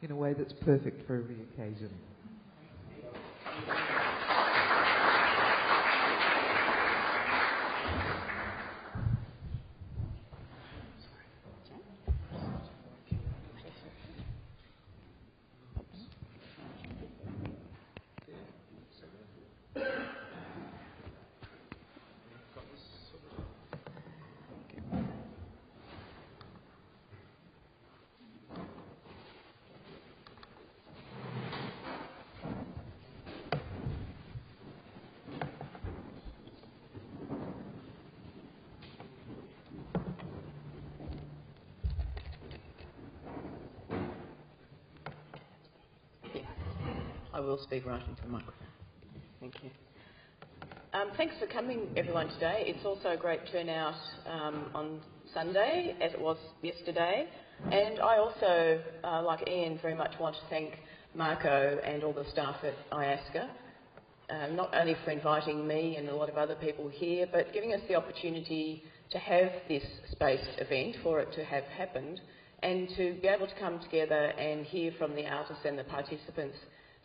in a way that's perfect for every occasion. I will speak right into the microphone. Thank you. Thanks for coming, everyone, today. It's also a great turnout on Sunday, as it was yesterday. And I also, like Ian, very much want to thank Marco and all the staff at IASCA, not only for inviting me and a lot of other people here, but giving us the opportunity to have this space event, for it to have happened, and to be able to come together and hear from the artists and the participants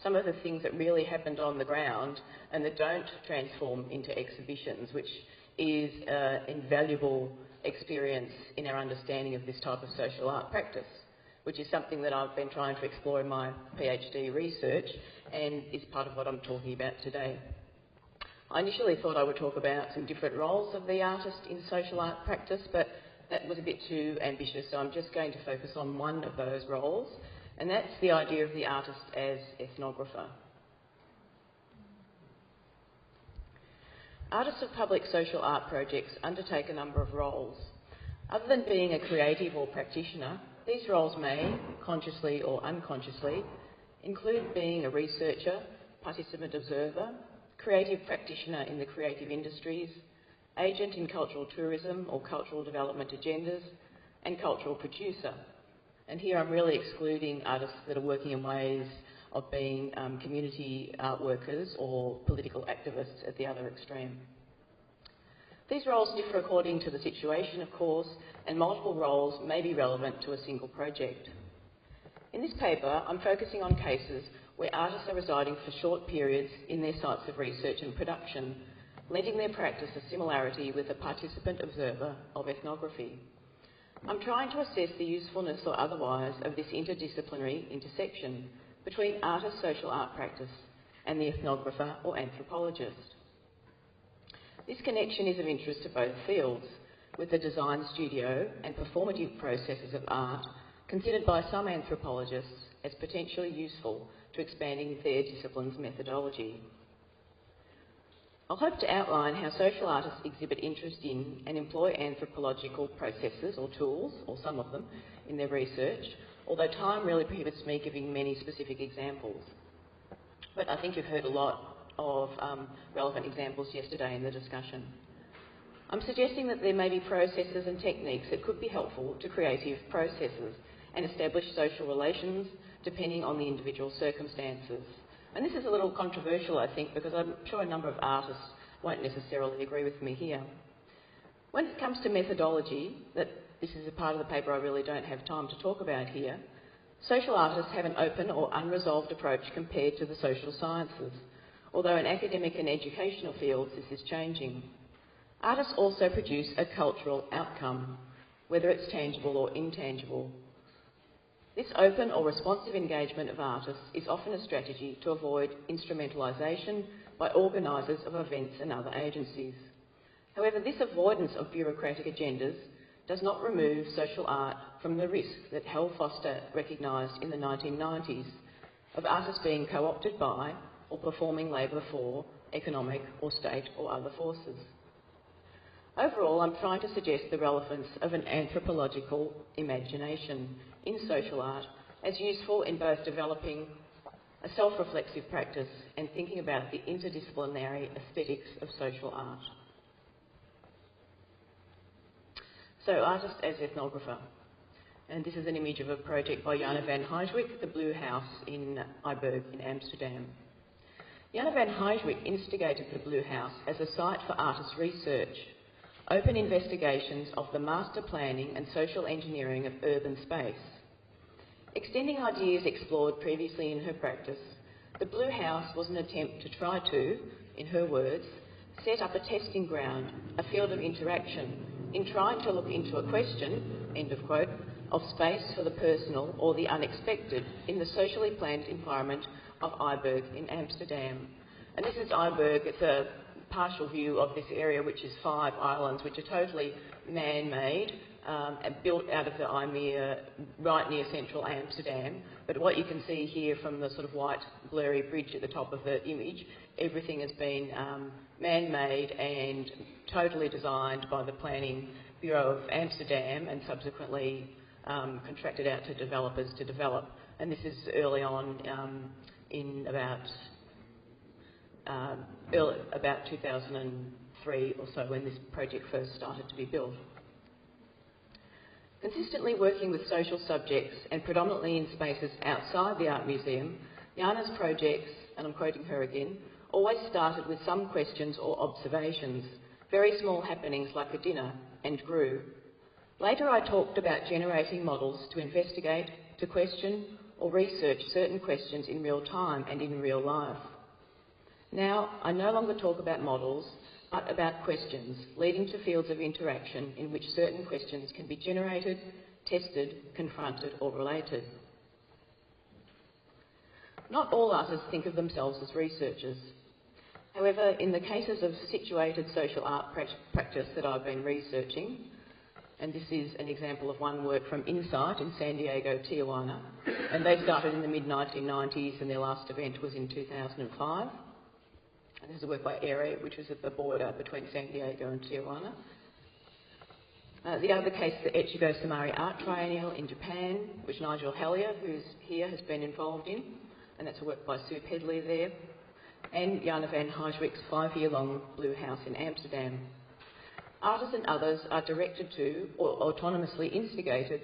some of the things that really happened on the ground and that don't transform into exhibitions, which is an invaluable experience in our understanding of this type of social art practice, which is something that I've been trying to explore in my PhD research and is part of what I'm talking about today. I initially thought I would talk about some different roles of the artist in social art practice, but that was a bit too ambitious, so I'm just going to focus on one of those roles, and that's the idea of the artist as ethnographer. Artists of public social art projects undertake a number of roles. Other than being a creative or practitioner, these roles may, consciously or unconsciously, include being a researcher, participant observer, creative practitioner in the creative industries, agent in cultural tourism or cultural development agendas, and cultural producer. And here I'm really excluding artists that are working in ways of being community art workers or political activists at the other extreme. These roles differ according to the situation, of course, and multiple roles may be relevant to a single project. In this paper, I'm focusing on cases where artists are residing for short periods in their sites of research and production, lending their practice a similarity with a participant observer of ethnography. I'm trying to assess the usefulness or otherwise of this interdisciplinary intersection between artist social art practice and the ethnographer or anthropologist. This connection is of interest to both fields, with the design studio and performative processes of art considered by some anthropologists as potentially useful to expanding their discipline's methodology. I'll hope to outline how social artists exhibit interest in and employ anthropological processes or tools, or some of them, in their research, although time really prohibits me giving many specific examples. But I think you've heard a lot of relevant examples yesterday in the discussion. I'm suggesting that there may be processes and techniques that could be helpful to creative processes and establish social relations depending on the individual circumstances. And this is a little controversial, I think, because I'm sure a number of artists won't necessarily agree with me here. When it comes to methodology, this is a part of the paper I really don't have time to talk about here, social artists have an open or unresolved approach compared to the social sciences, although in academic and educational fields this is changing. Artists also produce a cultural outcome, whether it's tangible or intangible. This open or responsive engagement of artists is often a strategy to avoid instrumentalisation by organisers of events and other agencies. However, this avoidance of bureaucratic agendas does not remove social art from the risk that Hal Foster recognised in the 1990s of artists being co-opted by or performing labour for economic or state or other forces. Overall, I'm trying to suggest the relevance of an anthropological imagination in social art as useful in both developing a self-reflexive practice and thinking about the interdisciplinary aesthetics of social art. So, artist as ethnographer. And this is an image of a project by Jana van Heijwijk, the Blue House in Eiburg in Amsterdam. Jana van Heijwijk instigated the Blue House as a site for artist research, open investigations of the master planning and social engineering of urban space. Extending ideas explored previously in her practice, the Blue House was an attempt to try to, in her words, set up a testing ground, a field of interaction, in trying to look into a question, end of quote, of space for the personal or the unexpected in the socially planned environment of Eiberg in Amsterdam. And this is Eiberg. It's a partial view of this area, which is 5 islands, which are totally man-made, and built out of the IJmuiden, right near central Amsterdam. But what you can see here from the sort of white blurry bridge at the top of the image, everything has been man-made and totally designed by the Planning Bureau of Amsterdam and subsequently contracted out to developers to develop. And this is early on in about 2003 or so, when this project first started to be built. Consistently working with social subjects and predominantly in spaces outside the art museum, Jana's projects, and I'm quoting her again, always started with some questions or observations, very small happenings like a dinner, and grew. Later I talked about generating models to investigate, to question or research certain questions in real time and in real life. Now I no longer talk about models, but about questions leading to fields of interaction in which certain questions can be generated, tested, confronted or related. Not all artists think of themselves as researchers. However, in the cases of situated social art practice that I've been researching, and this is an example of one work from Insight in San Diego, Tijuana, and they started in the mid-1990s and their last event was in 2005. And this is a work by Ere, which was at the border between San Diego and Tijuana. The other case, the Echigo Samari Art Triennial in Japan, which Nigel Hellier, who's here, has been involved in, and that's a work by Sue Pedley there, and Jana van Heijwick's 5-year-long Blue House in Amsterdam. Artists and others are directed to, or autonomously instigated,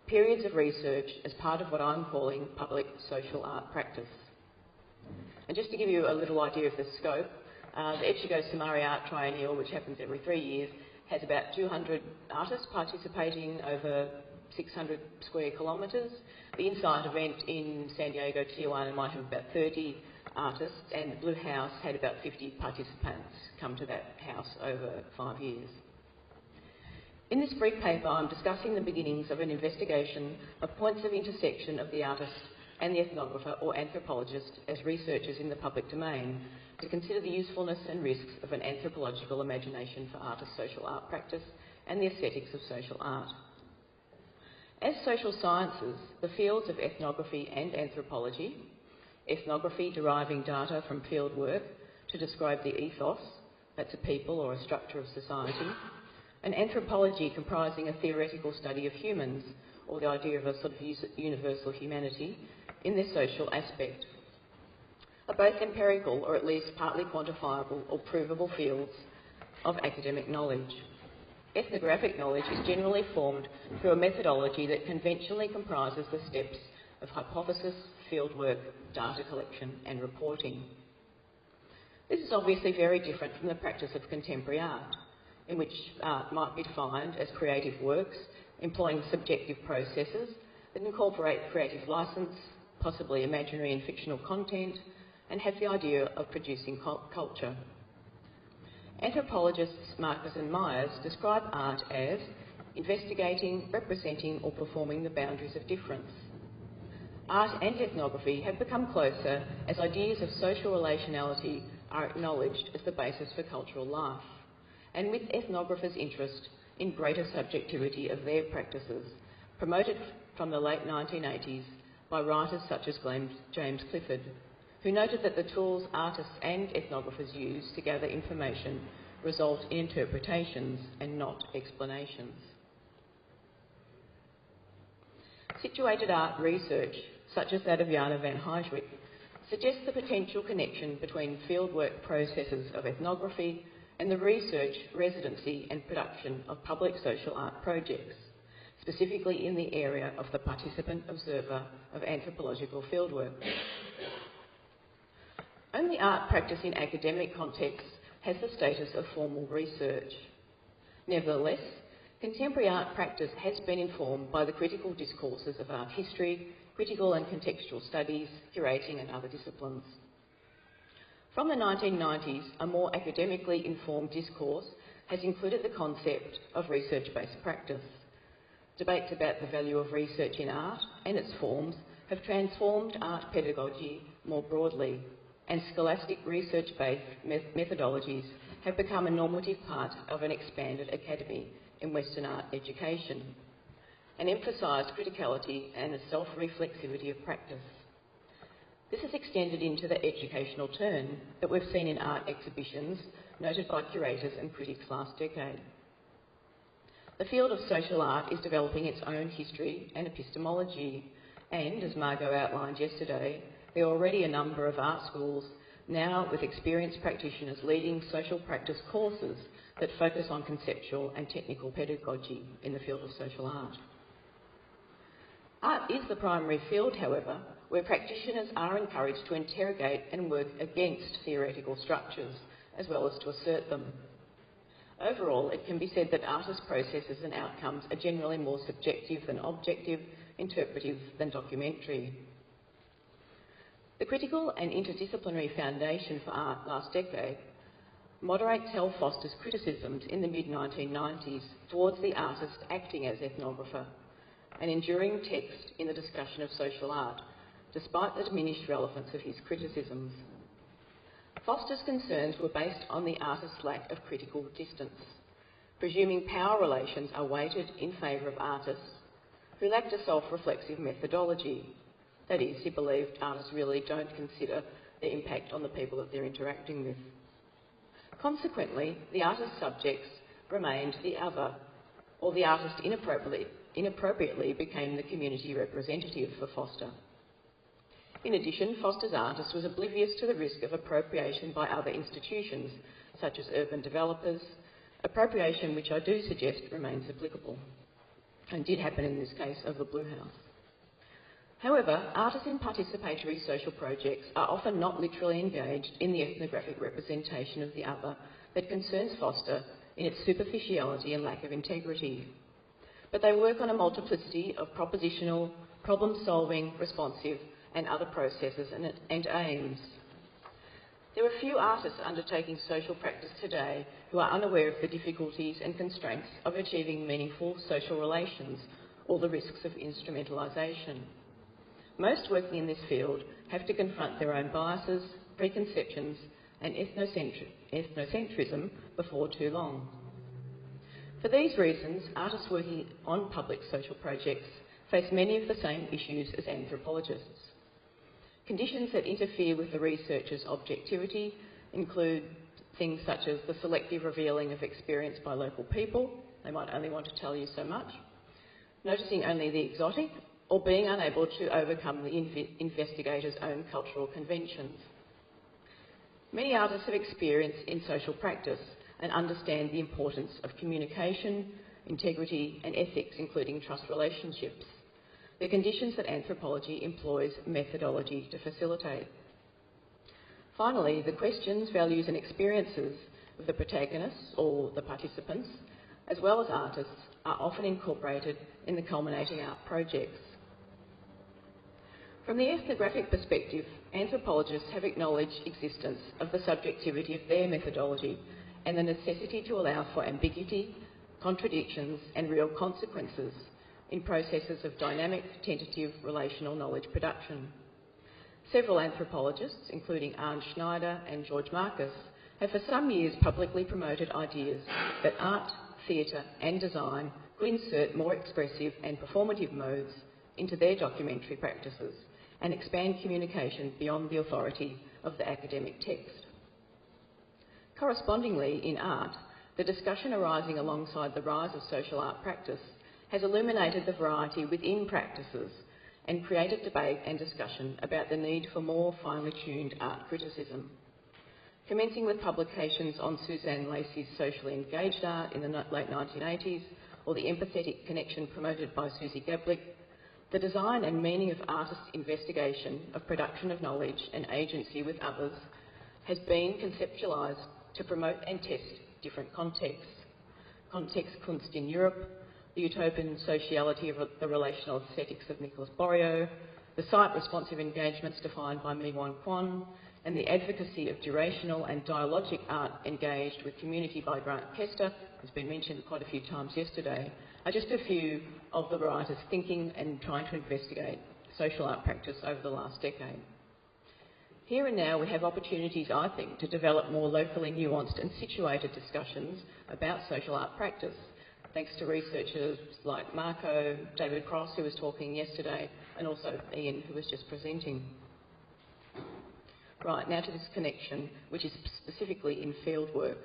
periods of research as part of what I'm calling public social art practice. And just to give you a little idea of the scope, the Echigo Samari Art Triennial, which happens every 3 years, has about 200 artists participating over 600 square kilometres. The Insight event in San Diego, Tijuana might have about 30 artists, and the Blue House had about 50 participants come to that house over 5 years. In this brief paper, I'm discussing the beginnings of an investigation of points of intersection of the artist and the ethnographer or anthropologist as researchers in the public domain to consider the usefulness and risks of an anthropological imagination for artist social art practice and the aesthetics of social art. As social sciences, the fields of ethnography and anthropology, ethnography deriving data from fieldwork to describe the ethos, that's a people or a structure of society, and anthropology comprising a theoretical study of humans, or the idea of a sort of universal humanity, in their social aspect, are both empirical or at least partly quantifiable or provable fields of academic knowledge. Ethnographic knowledge is generally formed through a methodology that conventionally comprises the steps of hypothesis, fieldwork, data collection and reporting. This is obviously very different from the practice of contemporary art, in which art might be defined as creative works employing subjective processes that incorporate creative license, possibly imaginary and fictional content, and have the idea of producing culture. Anthropologists Marcus and Myers describe art as investigating, representing or performing the boundaries of difference. Art and ethnography have become closer as ideas of social relationality are acknowledged as the basis for cultural life, and with ethnographers' interest in greater subjectivity of their practices, promoted from the late 1980s by writers such as James Clifford, who noted that the tools artists and ethnographers use to gather information result in interpretations and not explanations. Situated art research, such as that of Jana van Heijwick, suggests the potential connection between fieldwork processes of ethnography and the research, residency and production of public social art projects, specifically in the area of the participant observer of anthropological fieldwork. Only art practice in academic contexts has the status of formal research. Nevertheless, contemporary art practice has been informed by the critical discourses of art history, critical and contextual studies, curating and other disciplines. From the 1990s, a more academically informed discourse has included the concept of research-based practice. Debates about the value of research in art and its forms have transformed art pedagogy more broadly, and scholastic research-based methodologies have become a normative part of an expanded academy in Western art education, and emphasised criticality and the self-reflexivity of practice. This has extended into the educational turn that we've seen in art exhibitions noted by curators and critics last decade. The field of social art is developing its own history and epistemology, and, as Margot outlined yesterday, there are already a number of art schools now with experienced practitioners leading social practice courses that focus on conceptual and technical pedagogy in the field of social art. Art is the primary field, however, where practitioners are encouraged to interrogate and work against theoretical structures, as well as to assert them. Overall, it can be said that artist processes and outcomes are generally more subjective than objective, interpretive than documentary. The critical and interdisciplinary foundation for art last decade moderates Hal Foster's criticisms in the mid-1990s towards the artist acting as ethnographer, an enduring text in the discussion of social art, despite the diminished relevance of his criticisms. Foster's concerns were based on the artist's lack of critical distance, presuming power relations are weighted in favour of artists who lacked a self-reflexive methodology. That is, he believed artists really don't consider their impact on the people that they're interacting with. Consequently, the artist's subjects remained the other, or the artist inappropriately became the community representative for Foster. In addition, Foster's artist was oblivious to the risk of appropriation by other institutions, such as urban developers, appropriation which I do suggest remains applicable, and did happen in this case of the Blue House. However, artists in participatory social projects are often not literally engaged in the ethnographic representation of the other that concerns Foster in its superficiality and lack of integrity. But they work on a multiplicity of propositional, problem-solving, responsive and other processes and aims. There are few artists undertaking social practice today who are unaware of the difficulties and constraints of achieving meaningful social relations or the risks of instrumentalisation. Most working in this field have to confront their own biases, preconceptions and ethnocentrism before too long. For these reasons, artists working on public social projects face many of the same issues as anthropologists. Conditions that interfere with the researcher's objectivity include things such as the selective revealing of experience by local people, they might only want to tell you so much, noticing only the exotic, or being unable to overcome the investigator's own cultural conventions. Many artists have experience in social practice and understand the importance of communication, integrity and ethics, including trust relationships, the conditions that anthropology employs methodology to facilitate. Finally, the questions, values and experiences of the protagonists or the participants, as well as artists, are often incorporated in the culminating art projects. From the ethnographic perspective, anthropologists have acknowledged existence of the subjectivity of their methodology and the necessity to allow for ambiguity, contradictions and real consequences in processes of dynamic, tentative, relational knowledge production. Several anthropologists, including Arne Schneider and George Marcus, have for some years publicly promoted ideas that art, theatre and design could insert more expressive and performative modes into their documentary practices and expand communication beyond the authority of the academic text. Correspondingly, in art, the discussion arising alongside the rise of social art practice has illuminated the variety within practices and created debate and discussion about the need for more finely tuned art criticism. Commencing with publications on Suzanne Lacey's socially engaged art in the late 1980s, or the empathetic connection promoted by Susie Gablick, the design and meaning of artists' investigation of production of knowledge and agency with others has been conceptualised to promote and test different contexts. Context Kunst in Europe, the utopian sociality of the relational aesthetics of Nicolas Borio, the site-responsive engagements defined by Mi-Wan Kwan, and the advocacy of durational and dialogic art engaged with community by Grant Kester, who's been mentioned quite a few times yesterday, are just a few of the writers thinking and trying to investigate social art practice over the last decade. Here and now we have opportunities, I think, to develop more locally nuanced and situated discussions about social art practice, thanks to researchers like Marco, David Cross, who was talking yesterday, and also Ian, who was just presenting. Right, now to this connection, which is specifically in fieldwork.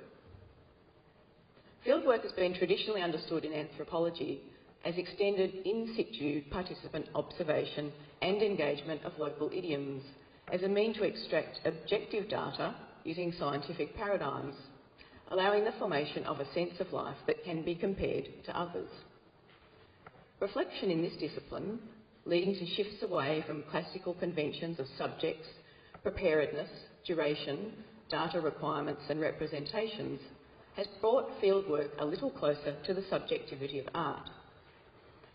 Fieldwork has been traditionally understood in anthropology as extended in situ participant observation and engagement of local idioms as a mean to extract objective data using scientific paradigms, allowing the formation of a sense of life that can be compared to others. Reflection in this discipline, leading to shifts away from classical conventions of subjects, preparedness, duration, data requirements and representations, has brought fieldwork a little closer to the subjectivity of art.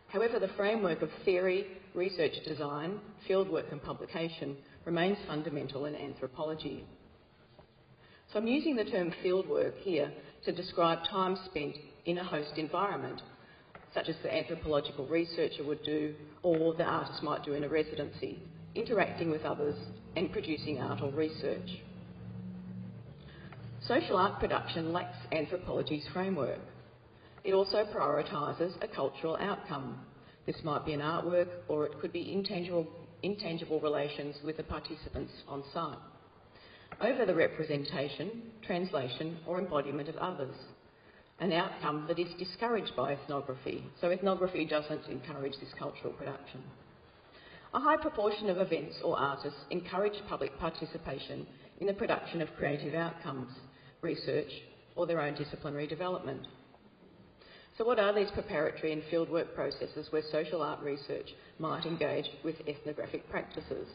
However, the framework of theory, research design, fieldwork and publication remains fundamental in anthropology. So I'm using the term fieldwork here to describe time spent in a host environment, such as the anthropological researcher would do or the artist might do in a residency, interacting with others and producing art or research. Social art production lacks anthropology's framework. It also prioritises a cultural outcome. This might be an artwork, or it could be intangible relations with the participants on site, over the representation, translation or embodiment of others, an outcome that is discouraged by ethnography, so ethnography doesn't encourage this cultural production. A high proportion of events or artists encourage public participation in the production of creative outcomes, research or their own disciplinary development. So what are these preparatory and fieldwork processes where social art research might engage with ethnographic practices?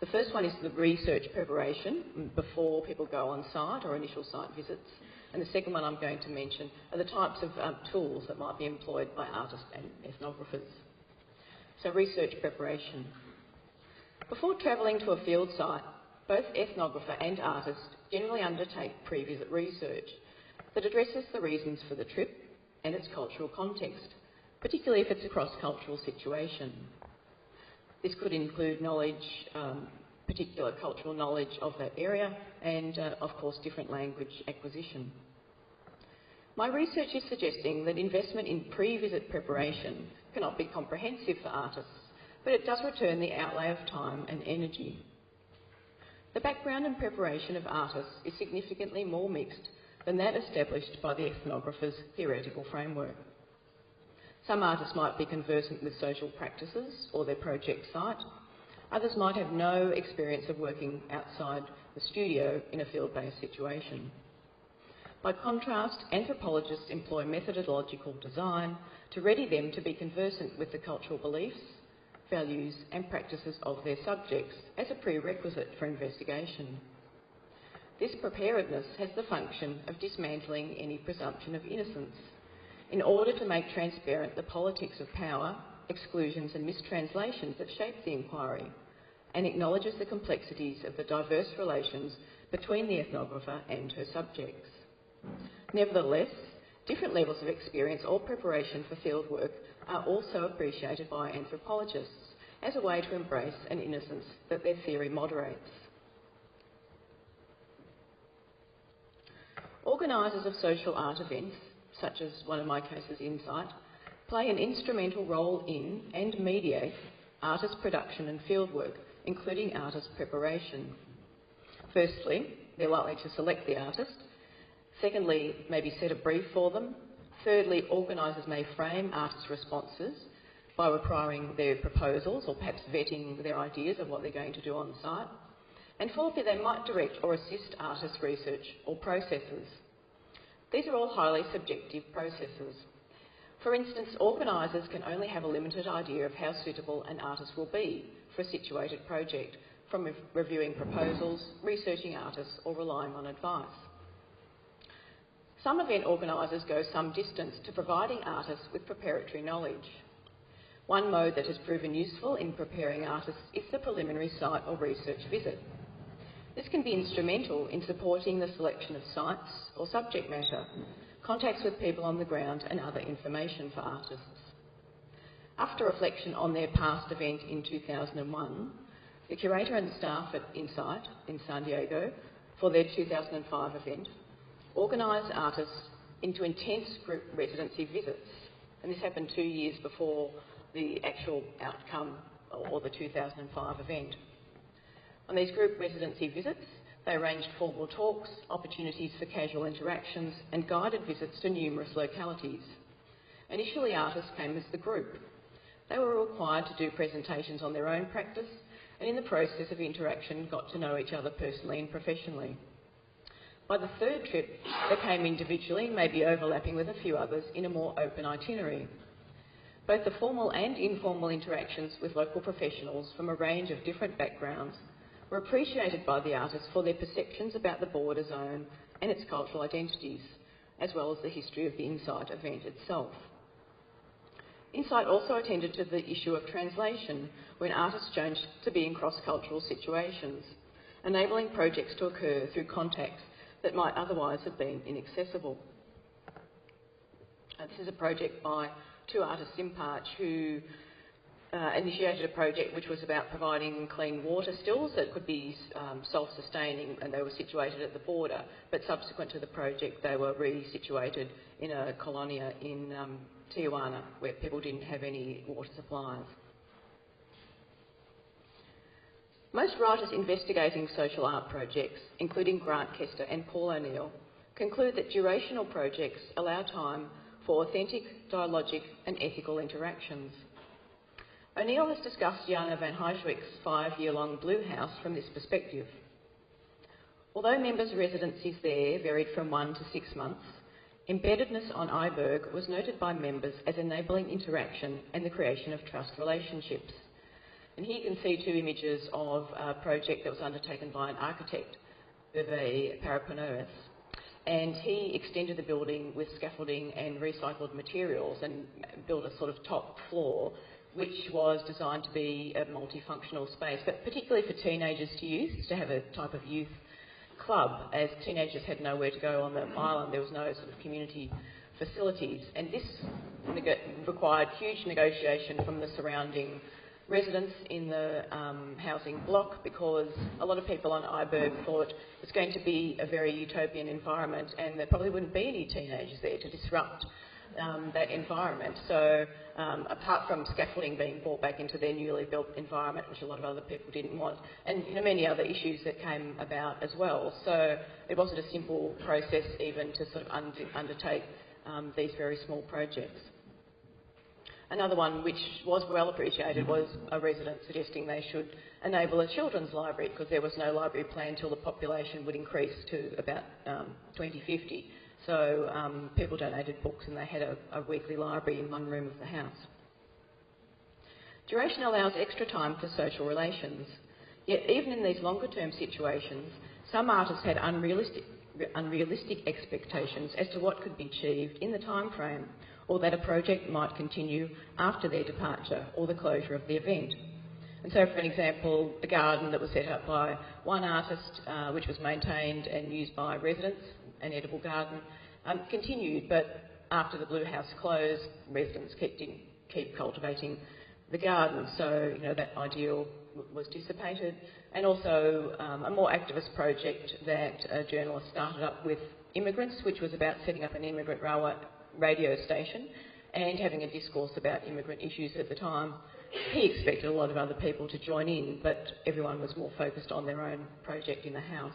The first one is the research preparation before people go on site or initial site visits. And the second one I'm going to mention are the types of tools that might be employed by artists and ethnographers. So research preparation. Before travelling to a field site, both ethnographer and artist generally undertake pre-visit research that addresses the reasons for the trip and its cultural context, particularly if it's a cross-cultural situation. This could include knowledge, particular cultural knowledge of that area and, of course, different language acquisition. My research is suggesting that investment in pre-visit preparation cannot be comprehensive for artists, but it does return the outlay of time and energy. The background and preparation of artists is significantly more mixed than that established by the ethnographer's theoretical framework. Some artists might be conversant with social practices or their project site. Others might have no experience of working outside the studio in a field-based situation. By contrast, anthropologists employ methodological design to ready them to be conversant with the cultural beliefs, values and practices of their subjects as a prerequisite for investigation. This preparedness has the function of dismantling any presumption of innocence in order to make transparent the politics of power, exclusions and mistranslations that shape the inquiry, and acknowledges the complexities of the diverse relations between the ethnographer and her subjects. Nevertheless, different levels of experience or preparation for fieldwork are also appreciated by anthropologists as a way to embrace an innocence that their theory moderates. Organisers of social art events, such as one of my cases, Insight, play an instrumental role in and mediate artist production and fieldwork, including artist preparation. Firstly, they're likely to select the artist. Secondly, maybe set a brief for them. Thirdly, organisers may frame artist responses by requiring their proposals or perhaps vetting their ideas of what they're going to do on site. And fourthly, they might direct or assist artist research or processes. These are all highly subjective processes. For instance, organisers can only have a limited idea of how suitable an artist will be for a situated project, from reviewing proposals, researching artists or relying on advice. Some event organisers go some distance to providing artists with preparatory knowledge. One mode that has proven useful in preparing artists is the preliminary site or research visit. This can be instrumental in supporting the selection of sites or subject matter, contacts with people on the ground and other information for artists. After reflection on their past event in 2001, the curator and staff at Insight in San Diego for their 2005 event organised artists into intense group residency visits, and this happened 2 years before the actual outcome or the 2005 event. On these group residency visits, they arranged formal talks, opportunities for casual interactions and guided visits to numerous localities. Initially, artists came as the group. They were required to do presentations on their own practice and in the process of interaction got to know each other personally and professionally. By the third trip, they came individually, maybe overlapping with a few others in a more open itinerary. Both the formal and informal interactions with local professionals from a range of different backgrounds were appreciated by the artists for their perceptions about the border zone and its cultural identities, as well as the history of the Insight event itself. Insight also attended to the issue of translation when artists chose to be in cross-cultural situations, enabling projects to occur through contacts that might otherwise have been inaccessible. This is a project by two artists in Parch who initiated a project which was about providing clean water stills that could be self-sustaining, and they were situated at the border, but subsequent to the project they were resituated in a colonia in Tijuana where people didn't have any water supplies. Most writers investigating social art projects, including Grant Kester and Paul O'Neill, conclude that durational projects allow time for authentic, dialogic and ethical interactions. O'Neill has discussed Jana van Heijswijk's 5-year-long Blue House from this perspective. Although members' residencies there varied from 1 to 6 months, embeddedness on Iberg was noted by members as enabling interaction and the creation of trust relationships. And here you can see two images of a project that was undertaken by an architect, Hervé Paraponois, and he extended the building with scaffolding and recycled materials and built a sort of top floor which was designed to be a multifunctional space, but particularly for teenagers to use, to have a type of youth club, as teenagers had nowhere to go on the island. There was no sort of community facilities, and this required huge negotiation from the surrounding residents in the housing block, because a lot of people on Iberg thought it was going to be a very utopian environment and there probably wouldn't be any teenagers there to disrupt that environment. So apart from scaffolding being brought back into their newly built environment, which a lot of other people didn't want, and many other issues that came about as well. So it wasn't a simple process even to sort of undertake these very small projects. Another one which was well appreciated was a resident suggesting they should enable a children's library, because there was no library plan until the population would increase to about 2050. So people donated books and they had a weekly library in one room of the house. Duration allows extra time for social relations. Yet even in these longer term situations, some artists had unrealistic expectations as to what could be achieved in the time frame, or that a project might continue after their departure or the closure of the event. And so, for an example, the garden that was set up by one artist, which was maintained and used by residents, an edible garden, continued, but after the Blue House closed, residents didn't keep cultivating the garden, so that ideal was dissipated. And also a more activist project that a journalist started up with immigrants, which was about setting up an immigrant radio station and having a discourse about immigrant issues at the time. He expected a lot of other people to join in, but everyone was more focused on their own project in the house.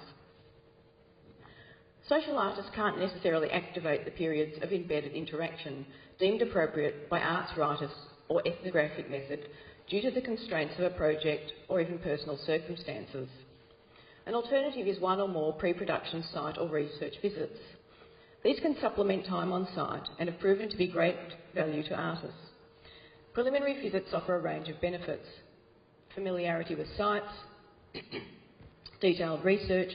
Social artists can't necessarily activate the periods of embedded interaction deemed appropriate by arts writers or ethnographic method due to the constraints of a project or even personal circumstances. An alternative is one or more pre-production site or research visits. These can supplement time on site and have proven to be great value to artists. Preliminary visits offer a range of benefits: familiarity with sites, detailed research,